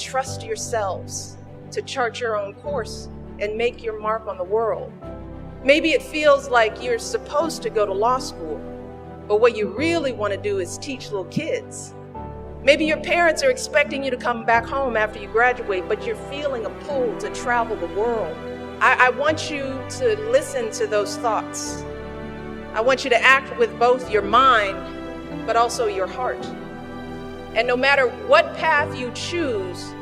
trust yourselves to chart your own course and make your mark on the world. Maybe it feels like you're supposed to go to law school, but what you really want to do is teach little kids. Maybe your parents are expecting you to come back home after you graduate, but you're feeling a pull to travel the world. I want you to listen to those thoughts. I want you to act with both your mind, but also your heart. And no matter what path you choose,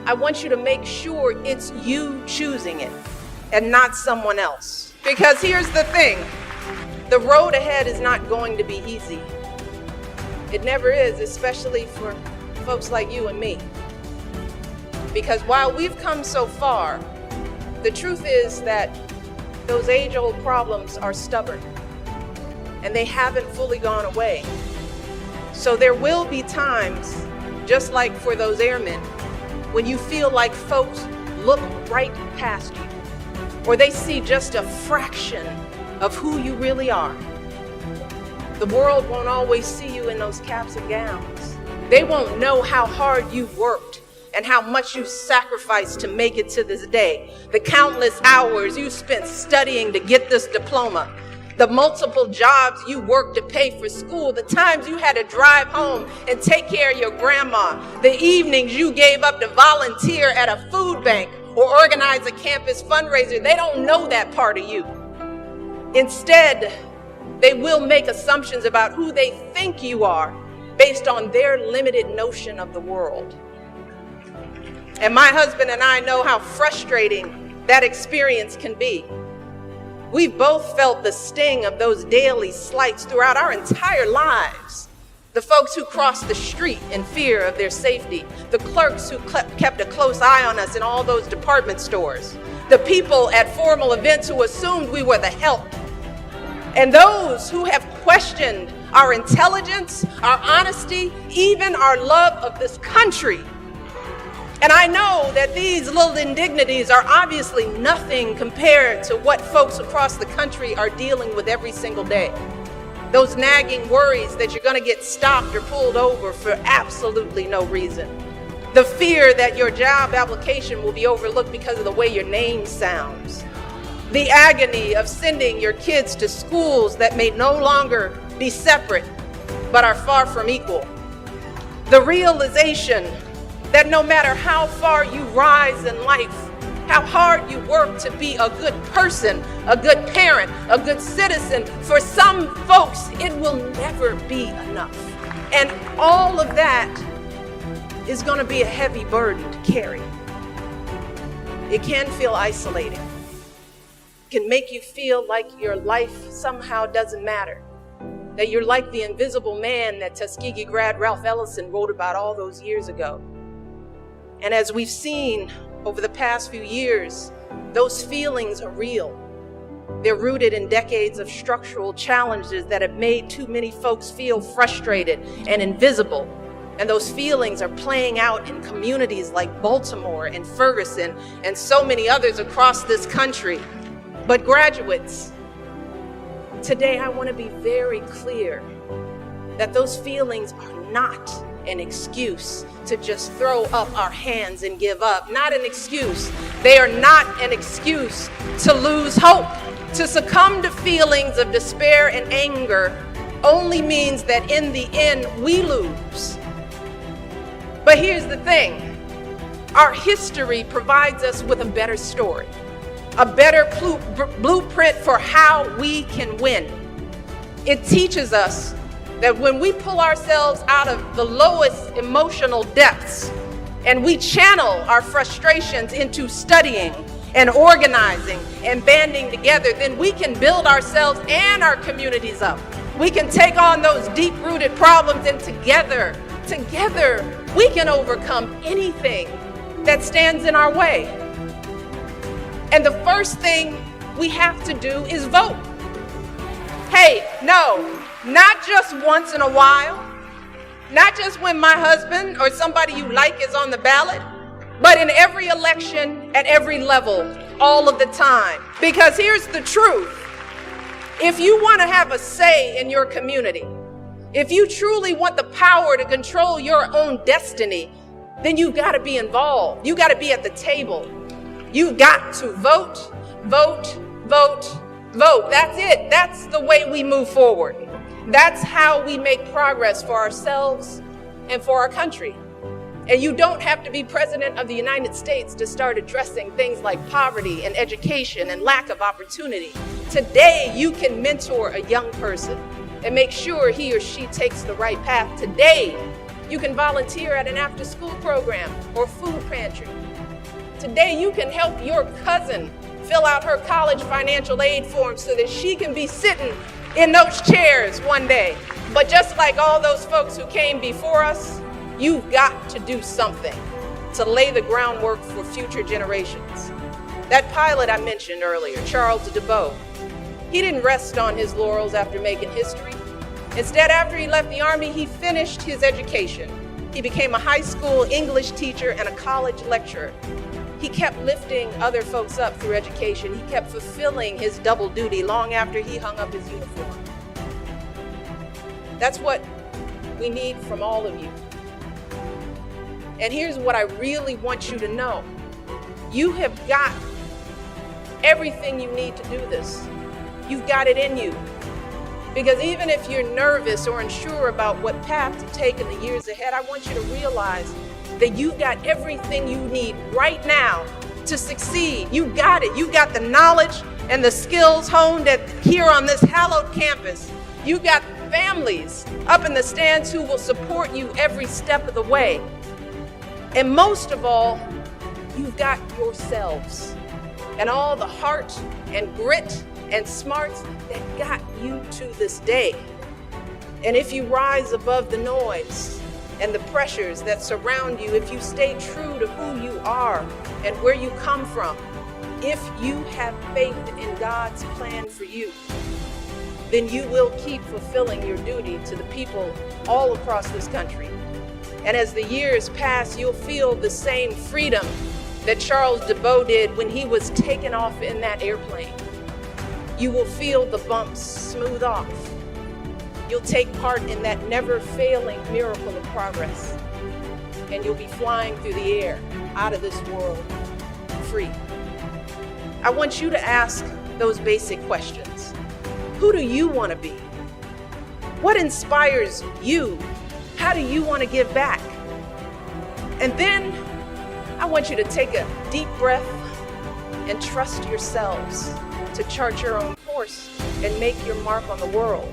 I want you to make sure it's you choosing it and not someone else. Because here's the thing, the road ahead is not going to be easy. It never is, especially for folks like you and me. Because while we've come so far, the truth is that those age-old problems are stubborn and they haven't fully gone away. So there will be times, just like for those airmen, when you feel like folks look right past you, or they see just a fraction of who you really are. The world won't always see you in those caps and gowns. They won't know how hard you worked and how much you sacrificed to make it to this day. The countless hours you spent studying to get this diploma, the multiple jobs you worked to pay for school, the times you had to drive home and take care of your grandma, the evenings you gave up to volunteer at a food bank or organize a campus fundraiser. They don't know that part of you. Instead, they will make assumptions about who they think you are based on their limited notion of the world. And my husband and I know how frustrating that experience can be. We've both felt the sting of those daily slights throughout our entire lives. The folks who crossed the street in fear of their safety, the clerks who kept a close eye on us in all those department stores, the people at formal events who assumed we were the help, and those who have questioned our intelligence, our honesty, even our love of this country. And I know that these little indignities are obviously nothing compared to what folks across the country are dealing with every single day. Those nagging worries that you're going to get stopped or pulled over for absolutely no reason. The fear that your job application will be overlooked because of the way your name sounds. The agony of sending your kids to schools that may no longer be separate, but are far from equal. The realization that no matter how far you rise in life, how hard you work to be a good person, a good parent, a good citizen, for some folks, it will never be enough. And all of that is going to be a heavy burden to carry. It can feel isolating. It can make you feel like your life somehow doesn't matter. That you're like the invisible man that Tuskegee grad Ralph Ellison wrote about all those years ago. And as we've seen over the past few years, those feelings are real. They're rooted in decades of structural challenges that have made too many folks feel frustrated and invisible. And those feelings are playing out in communities like Baltimore and Ferguson and so many others across this country. But graduates, today I want to be very clear that those feelings are not an excuse to just throw up our hands and give up. Not an excuse. They are not an excuse to lose hope. To succumb to feelings of despair and anger only means that in the end we lose. But here's the thing. Our history provides us with a better story, a better blueprint for how we can win. It teaches us that when we pull ourselves out of the lowest emotional depths and we channel our frustrations into studying and organizing and banding together, then we can build ourselves and our communities up. We can take on those deep-rooted problems, and together, we can overcome anything that stands in our way. And the first thing we have to do is vote. Hey, no. Not just once in a while, not just when my husband or somebody you like is on the ballot, but in every election, at every level, all of the time. Because here's the truth. If you want to have a say in your community, if you truly want the power to control your own destiny, then you've got to be involved. You got to be at the table. You've got to vote, vote, vote, vote. That's it. That's the way we move forward. That's how we make progress for ourselves and for our country. And you don't have to be president of the United States to start addressing things like poverty and education and lack of opportunity. Today, you can mentor a young person and make sure he or she takes the right path. Today, you can volunteer at an after-school program or food pantry. Today, you can help your cousin fill out her college financial aid form so that she can be sitting in those chairs one day. But just like all those folks who came before us, you've got to do something to lay the groundwork for future generations. That pilot I mentioned earlier, Charles DeBow, he didn't rest on his laurels after making history. Instead, after he left the Army, he finished his education. He became a high school English teacher and a college lecturer. He kept lifting other folks up through education. He kept fulfilling his double duty long after he hung up his uniform. That's what we need from all of you. And here's what I really want you to know. You have got everything you need to do this. You've got it in you. Because even if you're nervous or unsure about what path to take in the years ahead, I want you to realize that you've got everything you need right now to succeed. You got it. You got the knowledge and the skills honed here on this hallowed campus. You got families up in the stands who will support you every step of the way. And most of all, you've got yourselves and all the heart and grit and smarts that got you to this day. And if you rise above the noise and the pressures that surround you, if you stay true to who you are and where you come from, if you have faith in God's plan for you, then you will keep fulfilling your duty to the people all across this country. And as the years pass, you'll feel the same freedom that Charles DeBow did when he was taken off in that airplane. You will feel the bumps smooth off. You'll take part in that never-failing miracle of progress. And you'll be flying through the air, out of this world, free. I want you to ask those basic questions. Who do you want to be? What inspires you? How do you want to give back? And then I want you to take a deep breath and trust yourselves to chart your own course and make your mark on the world.